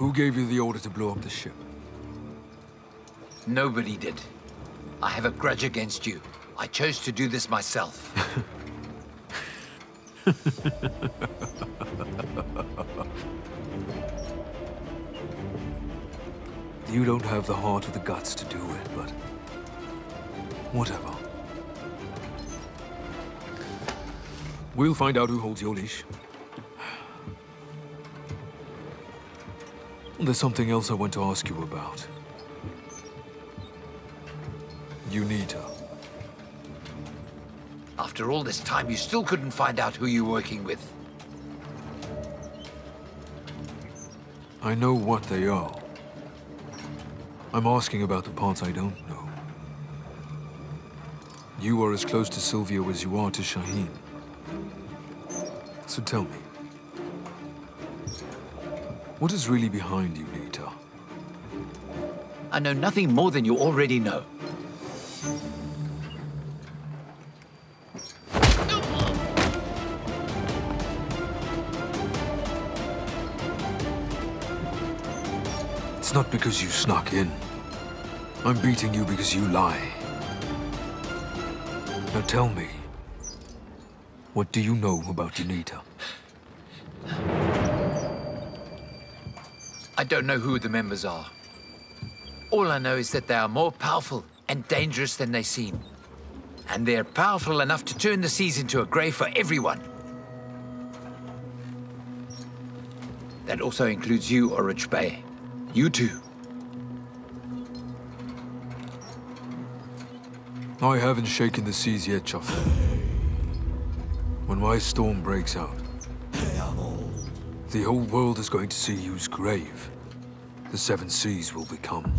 Who gave you the order to blow up the ship? Nobody did. I have a grudge against you. I chose to do this myself. You don't have the heart or the guts to do it, but whatever. We'll find out who holds your leash. There's something else I want to ask you about. You need her. After all this time, you still couldn't find out who you're working with. I know what they are. I'm asking about the parts I don't know. You are as close to Sylvia as you are to Shaheen. So tell me, what is really behind you, Nita? I know nothing more than you already know. It's not because you snuck in. I'm beating you because you lie. Now tell me, what do you know about Unita? I don't know who the members are. All I know is that they are more powerful and dangerous than they seem. And they're powerful enough to turn the seas into a grave for everyone. That also includes you, Oruç Bey. You too. I haven't shaken the seas yet, Chaffer. When my storm breaks out, the whole world is going to see whose grave the seven seas will become.